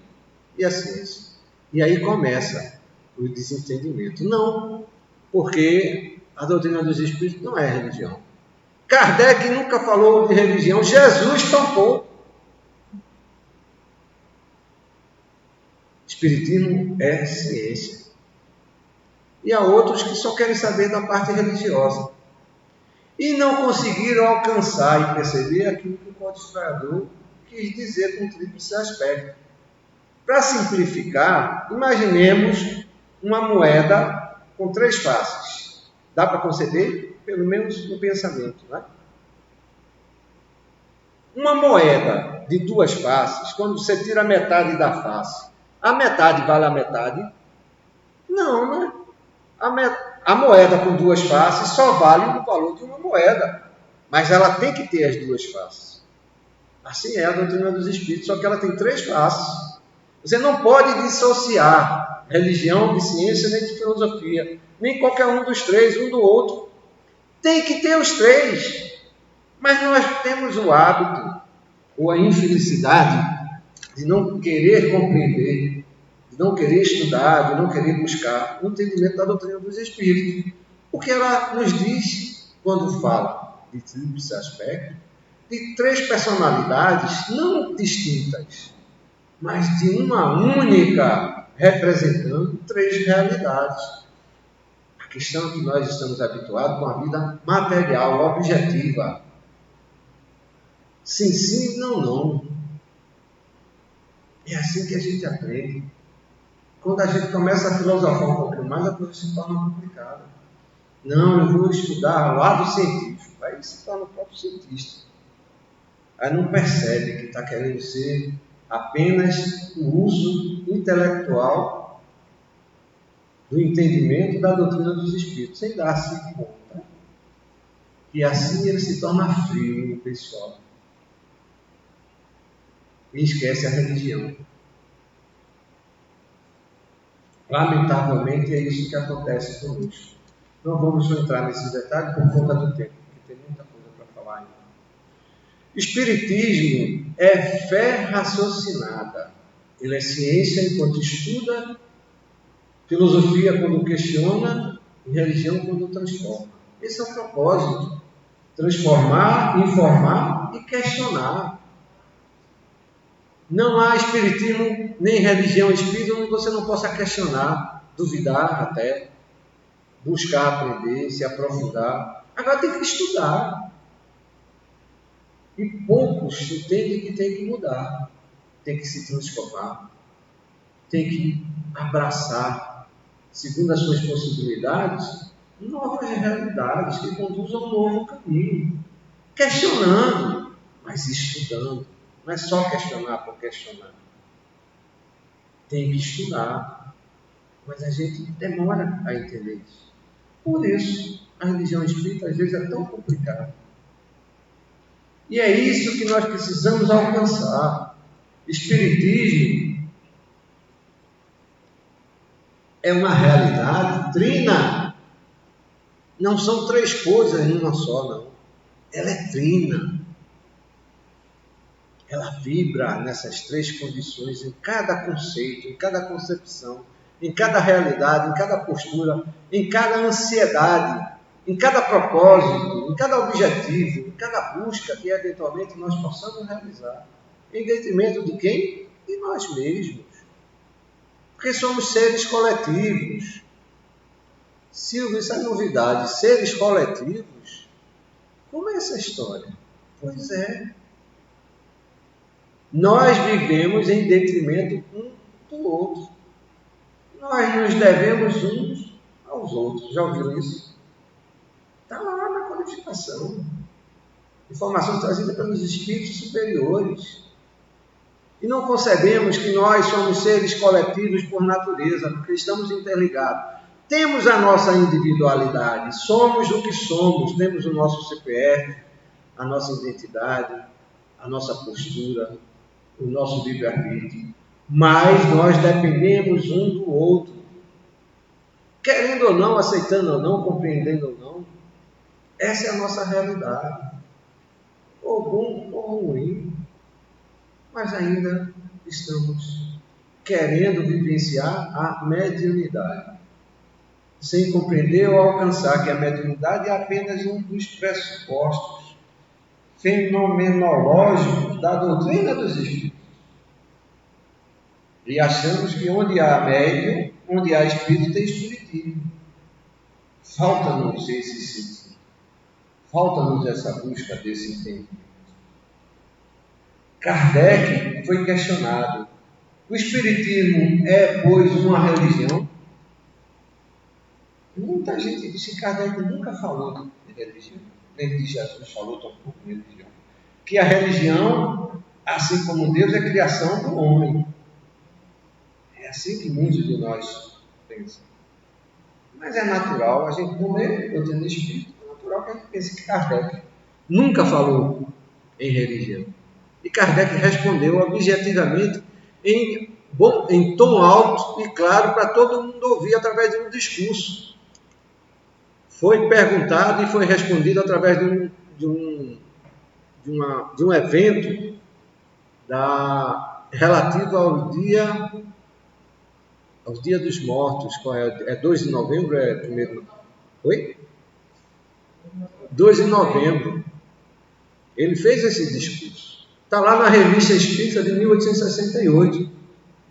Speaker 1: e a ciência. E aí começa o desentendimento. Não, porque a doutrina dos espíritos não é religião. Kardec nunca falou de religião, Jesus tampouco. Espiritismo é ciência. E há outros que só querem saber da parte religiosa. e não conseguiram alcançar e perceber aquilo que o codificador quis dizer com o tríplice aspecto. Para simplificar, imaginemos uma moeda com 3 faces. Dá para conceber? Pelo menos no pensamento, né? Uma moeda de 2 faces, quando você tira a metade da face, a metade vale a metade? Não, né? A moeda com 2 faces só vale o valor de uma moeda, mas ela tem que ter as 2 faces. Assim é a doutrina dos Espíritos, só que ela tem 3 faces. Você não pode dissociar religião de ciência nem de filosofia, nem qualquer um dos 3, um do outro. Tem que ter os 3, mas nós temos o hábito ou a infelicidade de não querer compreender, de não querer estudar, de não querer buscar o entendimento da doutrina dos Espíritos. O que ela nos diz quando fala de tríplice aspecto, de 3 personalidades não distintas, mas de uma única, representando 3 realidades. A questão é que nós estamos habituados com a vida material, objetiva. Sim, sim, não, não. É assim que a gente aprende. Quando a gente começa a filosofar um pouquinho mais, a coisa se torna complicada. Não, eu vou estudar o lado científico. Aí se torna o próprio cientista. Aí não percebe que está querendo ser apenas o uso intelectual do entendimento da doutrina dos Espíritos, sem dar-se conta. E assim ele se torna frio, pessoal. E esquece a religião. Lamentavelmente é isso que acontece conosco. Não vamos entrar nesses detalhes por conta do tempo, porque tem muita coisa para falar ainda. Espiritismo é fé raciocinada. Ele é ciência enquanto estuda, filosofia quando questiona e religião quando transforma. Esse é o propósito. Transformar, informar e questionar. Não há espiritismo nem religião espírita onde você não possa questionar, duvidar até, buscar aprender, se aprofundar. Agora tem que estudar. E poucos entendem que tem que mudar, tem que se transformar, tem que abraçar, segundo as suas possibilidades, novas realidades que conduzam a um novo caminho. Questionando, mas estudando. Não é só questionar por questionar. Tem que estudar. Mas a gente demora a entender isso. Por isso, a religião espírita às vezes é tão complicada. E é isso que nós precisamos alcançar. Espiritismo é uma realidade trina. Não são 3 coisas em uma só, não. Ela é trina. Ela vibra nessas 3 condições, em cada conceito, em cada concepção, em cada realidade, em cada postura, em cada ansiedade, em cada propósito, em cada objetivo, em cada busca que eventualmente nós possamos realizar. Em detrimento de quem? De nós mesmos. Porque somos seres coletivos. Silvio, isso é novidade. Seres coletivos? Como é essa história? Pois é. Nós vivemos em detrimento um do outro. Nós nos devemos uns aos outros. Já ouviram isso? Está lá na codificação. Informação trazida pelos espíritos superiores. E não concebemos que nós somos seres coletivos por natureza, porque estamos interligados. Temos a nossa individualidade, somos o que somos, temos o nosso CPF, a nossa identidade, a nossa postura, o nosso livre-arbítrio. Mas nós dependemos um do outro. Querendo ou não, aceitando ou não, compreendendo ou não, essa é a nossa realidade. Ou bom ou ruim. Mas ainda estamos querendo vivenciar a mediunidade, sem compreender ou alcançar que a mediunidade é apenas um dos pressupostos fenomenológicos da doutrina dos Espíritos. E achamos que onde há médium, onde há espírito, tem espiritismo. Falta-nos esse sentido. Falta-nos essa busca desse entendimento. Kardec foi questionado: o Espiritismo é, pois, uma religião? Muita gente disse que Kardec nunca falou de religião, nem de Jesus falou tampouco de religião. Que a religião, assim como Deus, é criação do homem. É assim que muitos de nós pensam. Mas é natural a gente comer, eu tenho espírito, é natural que a gente pense que Kardec nunca falou em religião. E Kardec respondeu objetivamente em tom alto e claro para todo mundo ouvir através de um discurso. Foi perguntado e foi respondido através de um evento relativo ao dia dos mortos. Qual é 2 de novembro? É primeiro? Oi? 2 de novembro. Ele fez esse discurso. Está lá na Revista Espírita de 1868,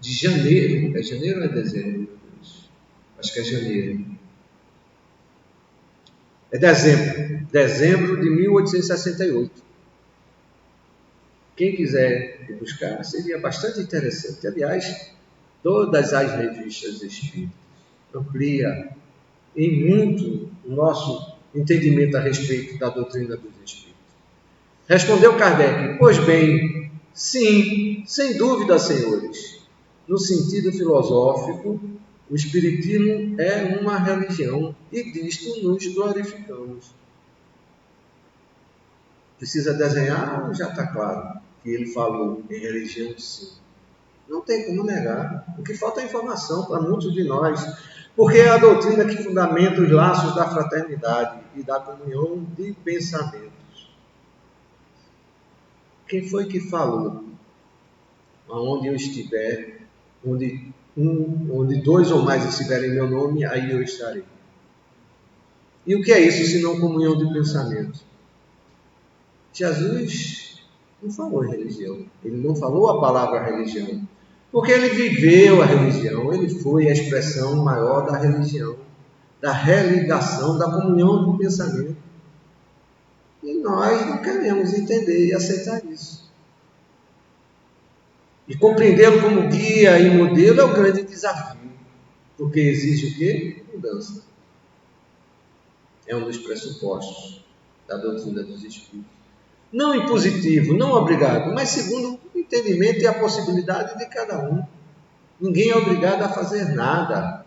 Speaker 1: de janeiro. É janeiro ou é dezembro? Meu Deus? Acho que é janeiro. É dezembro. Dezembro de 1868. Quem quiser buscar, seria bastante interessante. Aliás, todas as revistas espíritas amplia em muito o nosso entendimento a respeito da doutrina dos espíritos. Respondeu Kardec: pois bem, sim, sem dúvida, senhores. No sentido filosófico, o Espiritismo é uma religião e disto nos glorificamos. Precisa desenhar ou já está claro que ele falou em religião, sim? Não tem como negar. O que falta é informação para muitos de nós, porque é a doutrina que fundamenta os laços da fraternidade e da comunhão de pensamentos. Quem foi que falou? Aonde eu estiver, onde dois ou mais estiverem em meu nome, aí eu estarei. E o que é isso senão comunhão de pensamentos? Jesus não falou em religião. Ele não falou a palavra religião. Porque ele viveu a religião. Ele foi a expressão maior da religião, da religação, da comunhão de pensamento. E nós não queremos entender e aceitar isso. E compreendê-lo como guia e modelo é o grande desafio. Porque exige o quê? Mudança. É um dos pressupostos da doutrina dos Espíritos. Não impositivo, não obrigado, mas segundo o entendimento e a possibilidade de cada um. Ninguém é obrigado a fazer nada,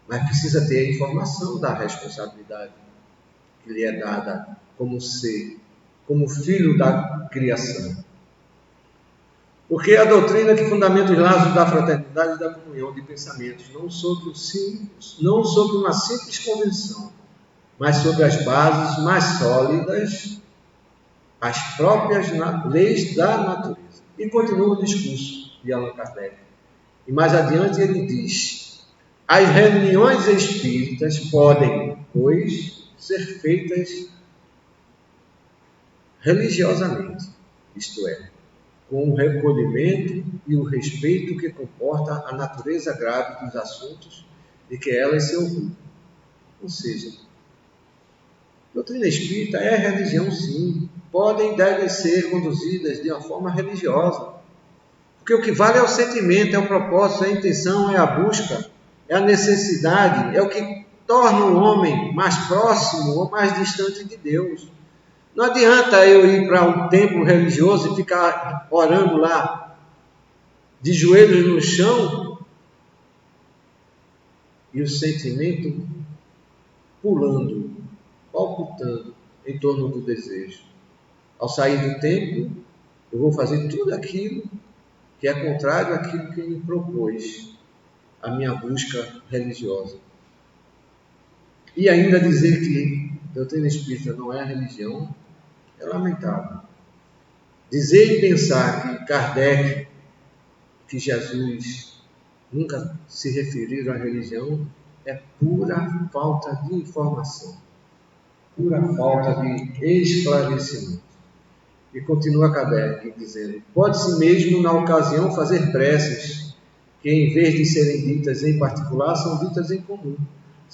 Speaker 1: mas precisa ter a informação da responsabilidade que lhe é dada como ser, como filho da criação. Porque a doutrina que fundamenta os laços da fraternidade e da comunhão de pensamentos, não sobre uma simples convenção, mas sobre as bases mais sólidas, as próprias leis da natureza. E continua o discurso de Allan Kardec. E mais adiante ele diz: as reuniões espíritas podem, pois, ser feitas religiosamente, isto é, com o recolhimento e o respeito que comporta a natureza grave dos assuntos de que elas se ocupam. Ou seja, a doutrina espírita é religião, sim. Podem e devem ser conduzidas de uma forma religiosa. Porque o que vale é o sentimento, é o propósito, é a intenção, é a busca, é a necessidade, é o que torna o homem mais próximo ou mais distante de Deus. Não adianta eu ir para um templo religioso e ficar orando lá, de joelhos no chão, e o sentimento pulando, palpitando em torno do desejo. Ao sair do templo, eu vou fazer tudo aquilo que é contrário àquilo que me propôs a minha busca religiosa. E ainda dizer que a doutrina espírita não é religião é lamentável. Dizer e pensar que Kardec, que Jesus nunca se referiram à religião é pura falta de informação, pura falta de esclarecimento. E continua Kardec dizendo: pode-se mesmo na ocasião fazer preces que, em vez de serem ditas em particular, são ditas em comum,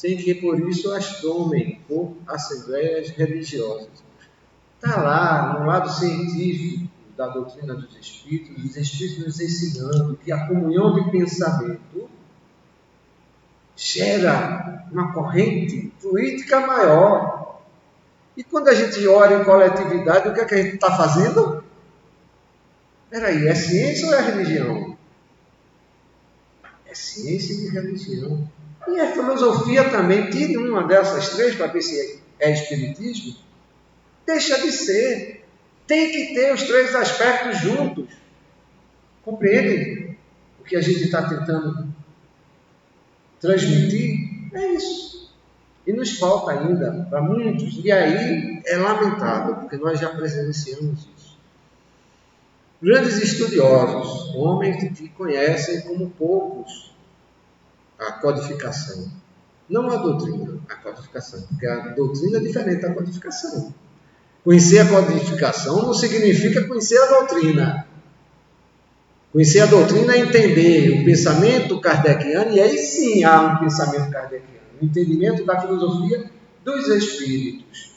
Speaker 1: sem que por isso as tomem por assembleias religiosas. Está lá, no lado científico da doutrina dos Espíritos, os Espíritos nos ensinando que a comunhão de pensamento gera uma corrente fluídica maior. E quando a gente ora em coletividade, o que é que a gente está fazendo? Espera aí, é ciência ou é religião? É ciência e religião. E a filosofia também, tira uma dessas três para ver se é espiritismo, deixa de ser. Tem que ter os três aspectos juntos. Compreendem o que a gente está tentando transmitir? É isso. E nos falta ainda para muitos. E aí é lamentável, porque nós já presenciamos isso. Grandes estudiosos, homens que conhecem como poucos a codificação. Não a doutrina, a codificação. Porque a doutrina é diferente da codificação. Conhecer a codificação não significa conhecer a doutrina. Conhecer a doutrina é entender o pensamento kardeciano, e aí sim há um pensamento kardeciano, o entendimento da filosofia dos espíritos.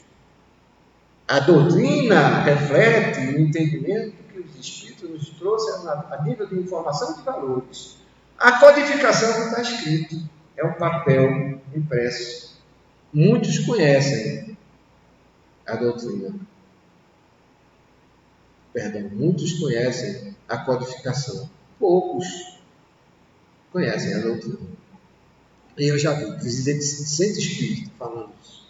Speaker 1: A doutrina reflete o entendimento que os espíritos nos trouxeram a nível de informação e de valores. A codificação que está escrito é um papel impresso. Muitos conhecem a doutrina. Muitos conhecem a codificação. Poucos conhecem a doutrina. E eu já vi presidente de centro espírita falando isso.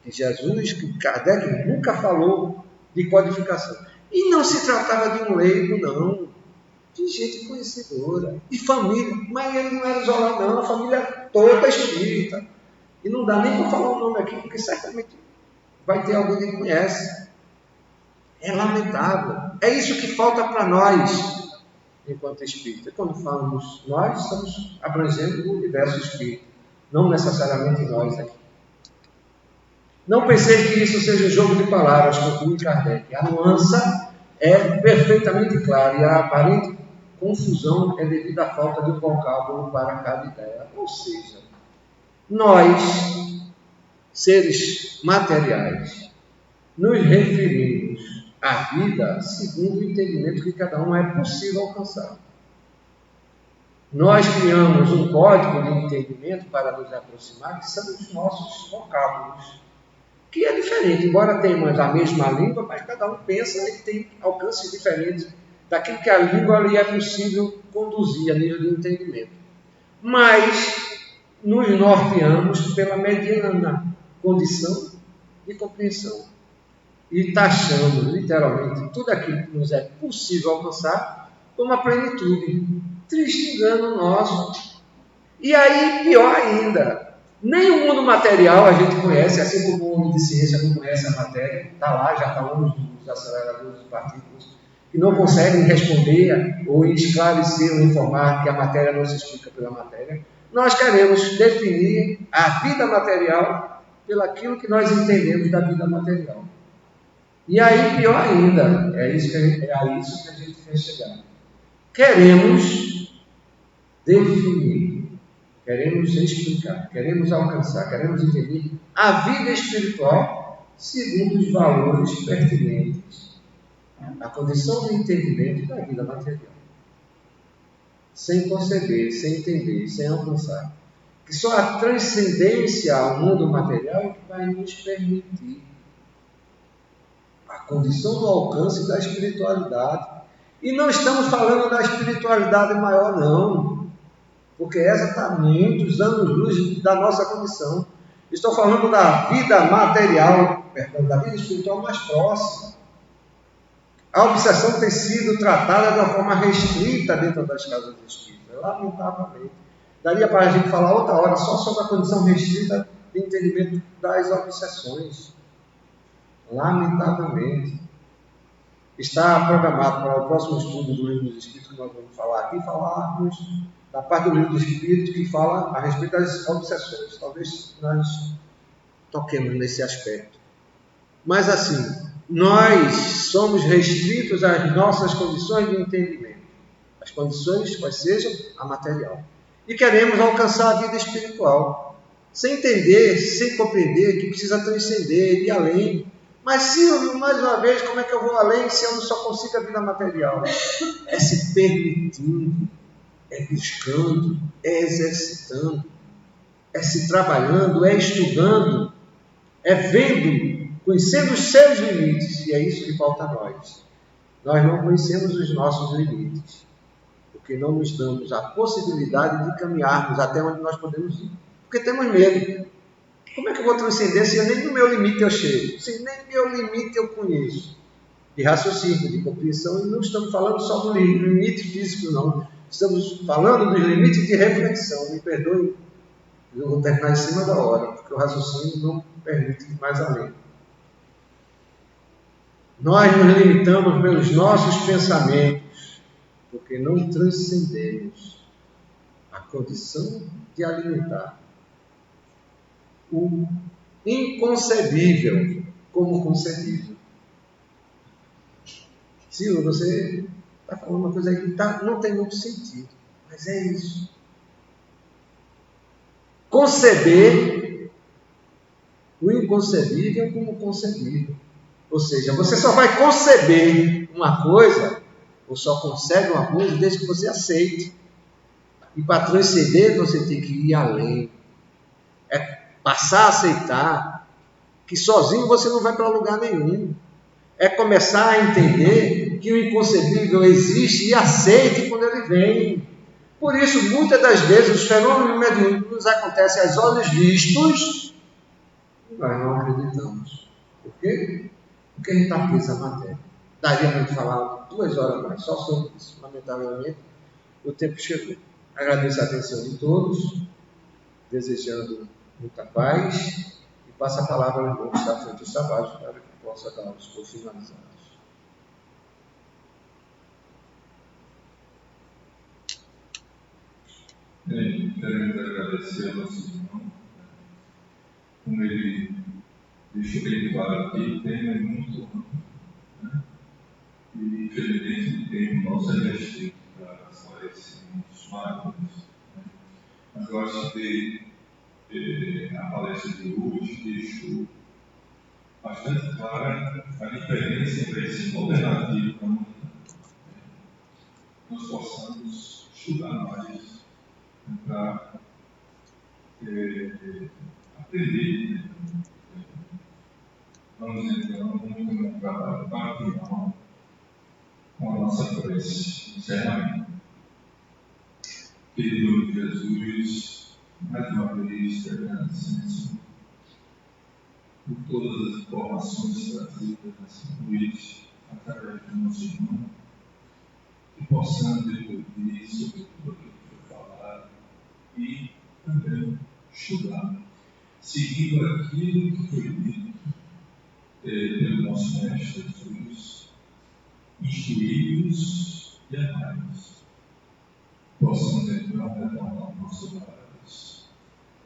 Speaker 1: Que Jesus, que Kardec nunca falou de codificação. E não se tratava de um leigo, não. De gente conhecedora. De família. Mas ele não era isolado, não. A família toda espírita. E não dá nem para falar o nome aqui, porque certamente vai ter alguém que conhece. É lamentável. É isso que falta para nós, enquanto espírita. Quando falamos nós, estamos abrangendo o universo espírita. Não necessariamente nós aqui. Não pensei que isso seja um jogo de palavras, conclui Kardec. A nuance é perfeitamente clara e a aparente confusão é devido à falta de um vocábulo para cada ideia. Ou seja, nós, seres materiais, nos referimos à vida segundo o entendimento que cada um é possível alcançar. Nós criamos um código de entendimento para nos aproximar, que são os nossos vocábulos, que é diferente, embora tenhamos a mesma língua, mas cada um pensa e tem alcances diferentes daquilo que a língua ali é possível conduzir a nível de entendimento. Mas nos norteamos pela mediana condição de compreensão e taxamos literalmente tudo aquilo que nos é possível alcançar como a plenitude. Triste engano nosso. E aí, pior ainda, nem o mundo material a gente conhece, assim como o homem de ciência não conhece a matéria. Está lá, já falamos dos aceleradores de partículas, que não conseguem responder ou esclarecer ou informar que a matéria não se explica pela matéria. Nós queremos definir a vida material pelaquilo que nós entendemos da vida material. E aí, pior ainda, é isso que a gente quer chegar. Queremos definir, queremos explicar, queremos alcançar, queremos entender a vida espiritual segundo os valores pertinentes à condição de entendimento da vida material. Sem conceber, sem entender, sem alcançar. Que só a transcendência ao mundo material é que vai nos permitir a condição do alcance da espiritualidade. E não estamos falando da espiritualidade maior, não. Porque essa está a muitos anos-luz da nossa condição. Estou falando da vida material, da vida espiritual mais próxima. A obsessão tem sido tratada de uma forma restrita dentro das casas espíritas, lamentavelmente. Daria para a gente falar outra hora só sobre a condição restrita de entendimento das obsessões. Lamentavelmente. Está programado para o próximo estudo do Livro dos Espíritos, que nós vamos falar aqui, falarmos da parte do Livro dos Espíritos que fala a respeito das obsessões. Talvez nós toquemos nesse aspecto. Mas assim, nós somos restritos às nossas condições de entendimento. As condições, quais sejam, a material. E queremos alcançar a vida espiritual, sem entender, sem compreender que precisa transcender, ir além. Mas Silvio, mais uma vez, como é que eu vou além se eu não só consigo a vida material? É se permitindo, é buscando, é exercitando, é se trabalhando, é estudando, é vendo, conhecendo os seus limites. E é isso que falta a nós. Nós não conhecemos os nossos limites, porque não nos damos a possibilidade de caminharmos até onde nós podemos ir. Porque temos medo. Como é que eu vou transcender se nem no meu limite eu chego? Se nem no meu limite eu conheço? De raciocínio, de compreensão, e não estamos falando só do limite físico, não. Estamos falando dos limites de reflexão. Me perdoe, eu vou terminar em cima da hora, porque o raciocínio não permite ir mais além. Nós nos limitamos pelos nossos pensamentos, porque não transcendemos a condição de alimentar o inconcebível como concebível. Silvio, você está falando uma coisa aí que não tem muito sentido, mas é isso. Conceber o inconcebível como concebível. Ou seja, você só vai conceber uma coisa, ou só concebe uma coisa, desde que você aceite. E para transcender, você tem que ir além. É passar a aceitar que sozinho você não vai para lugar nenhum. É começar a entender que o inconcebível existe e aceite quando ele vem. Por isso, muitas das vezes, os fenômenos mediúnicos nos acontecem aos olhos vistos e nós não acreditamos. Por quê? Porque a gente está preso à matéria. Daria para a gente falar 2 horas mais só sobre isso. Lamentavelmente, o tempo chegou. Agradeço a atenção de todos, desejando muita paz, e passo a palavra ao irmão que está à frente do Sabático para que possa dar os por finalizados.
Speaker 2: Queremos agradecer ao nosso irmão, como ele deixou bem claro aqui, o tema é muito amplo, né? E infelizmente o tempo nosso é restrito para esclarecer muitos mármores, né? Mas eu acho que a palestra de hoje deixou bastante clara a diferença entre esse modernativo para humanidade. Nós possamos estudar mais para aprender, né? Vamos então muito trabalho para o final com a nossa prece, encerramento. Querido Jesus, mais uma vez te agradecemos por todas as informações trazidas nessa noite, através do nosso irmão, que possamos evoluir sobre tudo aquilo que foi falado e também estudar, seguindo aquilo que foi dito pelo nosso Mestre Jesus, instruí-los e amai-los. Possamos então retornar nossos lares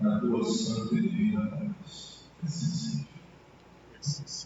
Speaker 2: na tua santa e divina paz. Assim seja.